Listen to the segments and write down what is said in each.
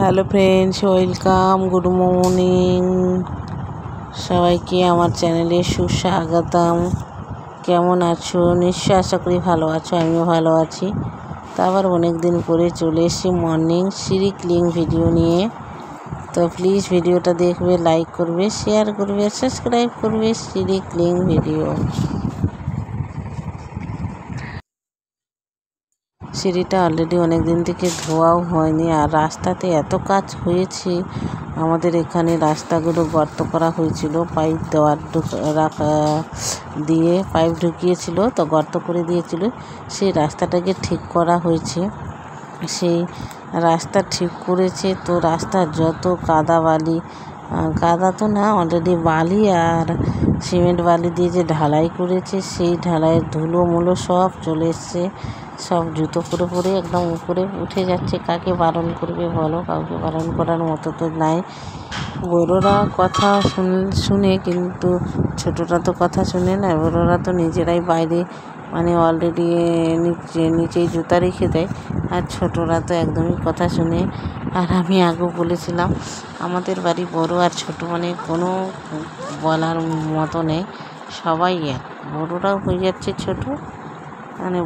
Hello friends, welcome, good morning. সবাইকে আমার চ্যানেলে সুস্বাগতম। কেমন আছো? নিশ্চয় আশা করি ভালো আছো, আমিও ভালো আছি। তো আবার অনেক দিন পরে চলে এসেছি মর্নিং সিঁড়ি ক্লিন ভিডিও নিয়ে। তো প্লিজ ভিডিওটা দেখবে, লাইক করবে, শেয়ার করবে, সাবস্ক্রাইব করবে। সিঁড়ি ক্লিন ভিডিও। সিঁড়িটা অলরেডি অনেক দিন থেকে ধোয়াও হয়নি, আর রাস্তাতে এত কাজ হয়েছে। আমাদের এখানে রাস্তাগুলো গর্ত করা হয়েছিল, পাইপ দিয়ে পাইপ ঢুকিয়েছিল, তো গর্ত করে দিয়েছিল। সেই রাস্তাটাকে ঠিক করা হয়েছে। সেই রাস্তা ঠিক করেছে, তো রাস্তার যত কাদা বালি, কাদা তো না, অলরেডি বালি আর সিমেন্ট বালি দিয়ে যে ঢালাই করেছে, সেই ঢালাইয়ের ধুলো মুলো সব চলে এসছে। সব জুতো পরে পরে একদম উপরে উঠে যাচ্ছে। কাকে বারণ করবে বলো? কাউকে বারণ করার মতো তো নাই। বড়োরা কথা শুনে, কিন্তু ছোটরা তো কথা শুনে না। বড়োরা তো নিজেরাই বাইরে অলরেডি নিচেই জুতা রেখে দেয়, আর ছোটরা তো একদমই কথা শুনে। আর আমি আগেও বলেছিলাম, আমাদের বাড়ি বড় আর ছোট কোনো বলার মতো নেই, সবাই এক। বড়োরাও হয়ে যাচ্ছে ছোট,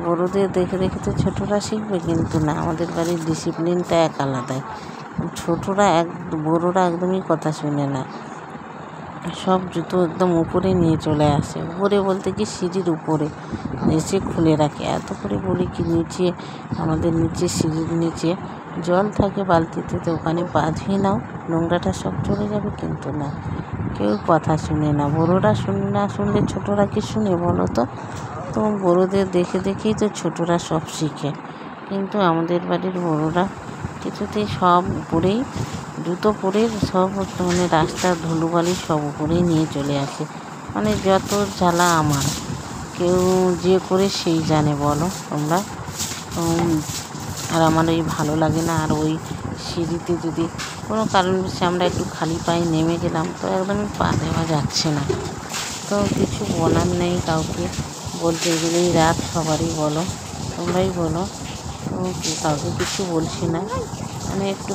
বড়োদের দেখে দেখে তো ছোটরা শিখবে, কিন্তু না, আমাদের বাড়ির ডিসিপ্লিনটা এক আলাদাই। বড়োরা একদমই কথা শুনে না। সব জুতো একদম উপরে নিয়ে চলে আসে। উপরে বলতে কি, সিঁড়ির উপরে এসে খুলে রাখে। এত করে বলি কি, নিচে আমাদের সিঁড়ির নিচে জল থাকে বালতিতে, তো ওখানে পা ধুয়ে নাও, নোংরাটা সব চলে যাবে। কিন্তু না, কেউ কথা শুনে না। বড়োরা না শুনলে ছোটরা কি শুনে বলো তো? তো বড়োদের দেখে দেখেই তো ছোটরা সব শিখে। কিন্তু আমাদের বাড়ির বড়োরা কিছুতেই সব উপরেই জুতো পরে সব রাস্তার ধুলোবালি সব উপরেই নিয়ে চলে আসে। যত জ্বালা আমার, কেউ যে করে সেই জানে বলো তোমরা। আর আমার ওই ভালো লাগে না। আর ওই সিঁড়িতে যদি কোনো কারণবশে আমরা একটু খালি পায়ে নেমে গেলাম, তো একদমই পা দেওয়া যাচ্ছে না। তো কিছু বলার নেই কাউকে, বলতে গেলেই রাত সবারই, বলো তোমরাই বলো। তো কাউকে কিছু বলছি না, একটু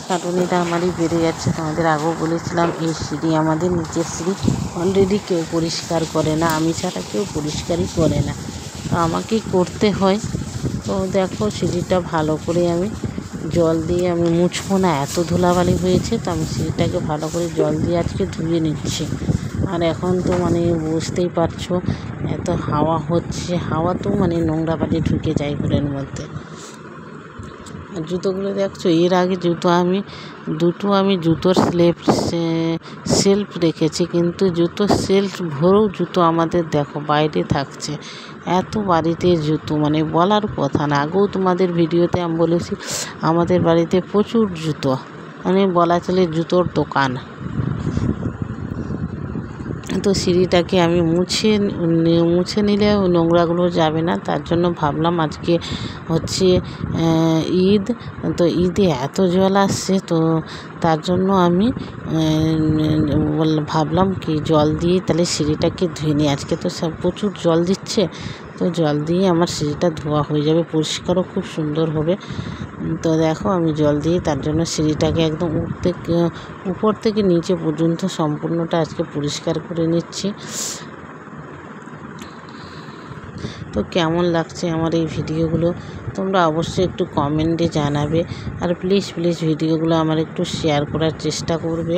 খাটুনিটা আমারই বেড়ে যাচ্ছে। তোমাদের আগেও বলেছিলাম, এই সিঁড়ি, আমাদের নিচের সিঁড়ি অলরেডি কেউ পরিষ্কার করে না, আমি ছাড়া কেউ পরিষ্কারই করে না, তো আমাকেই করতে হয়। তো দেখো, সিঁড়িটা ভালো করে আমি জল দিয়ে আমি মুছবো না, এত ধুলাবালি হয়েছে। তো আমি সিঁড়িটাকে ভালো করে জল দিয়ে আজকে ধুয়ে নিচ্ছি। আর এখন তো বুঝতেই পারছো, এত হাওয়া হচ্ছে, হাওয়া তো নোংরা বালি ঢুকে যায় ঘরের মধ্যে। আর জুতোগুলো দেখছো, এর আগে দুটো আমি জুতোর সেলফ রেখেছি, কিন্তু জুতোর সেলফ ভরেও জুতো আমাদের দেখো বাইরে থাকছে। এত বাড়িতে জুতো বলার কথা না। আগেও তোমাদের ভিডিওতে আমি বলেছি, আমাদের বাড়িতে প্রচুর জুতো, বলা চলে জুতোর দোকান। তো সিঁড়িটাকে আমি মুছে নিলে নোংরাগুলো যাবে না। তার জন্য ভাবলাম, আজকে হচ্ছে ঈদ, তো ঈদে এত জল আসছে, তো তার জন্য আমি ভাবলাম কি, জল দিয়ে তাহলে সিঁড়িটাকে ধুয়ে নিই। আজকে তো সব প্রচুর জল দিচ্ছে, তো জল দিয়ে আমার সিঁড়িটা ধোয়া হয়ে যাবে, পরিষ্কারও খুব সুন্দর হবে। তো দেখো, আমি জল দিয়ে তার জন্য সিঁড়িটাকে একদম উপর থেকে নিচে পর্যন্ত সম্পূর্ণটা আজকে পরিষ্কার করে নিচ্ছি। তো কেমন লাগছে আমার এই ভিডিওগুলো তোমরা অবশ্যই একটু কমেন্টে জানাবে। আর প্লিজ ভিডিওগুলো আমার একটু শেয়ার করার চেষ্টা করবে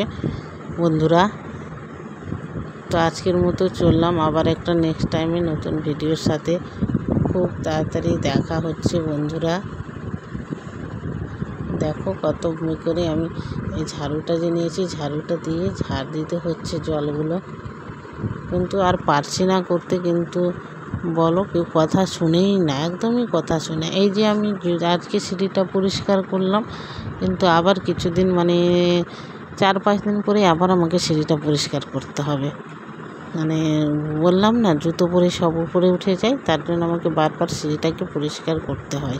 বন্ধুরা। তো আজকের মতো চললাম, আবার একটা নেক্সট টাইমে নতুন ভিডিওর সাথে খুব তাড়াতাড়ি দেখা হচ্ছে বন্ধুরা। দেখো কত করে আমি এই ঝাড়ুটা যে নিয়েছি, ঝাড়ুটা দিয়ে ঝাড় দিতে হচ্ছে জলগুলো, কিন্তু আর পারছি না করতে। কিন্তু বলো, কেউ কথা শুনেই না, একদমই কথা শুনে। এই যে আমি আজকে সিঁড়িটা পরিষ্কার করলাম, কিন্তু আবার কিছুদিন 4-5 দিন পরে আবার আমাকে সিঁড়িটা পরিষ্কার করতে হবে। বললাম না, জুতো পরে সব উপরে উঠে যায়, তার জন্য আমাকে বারবার সিঁড়িটাকে পরিষ্কার করতে হয়।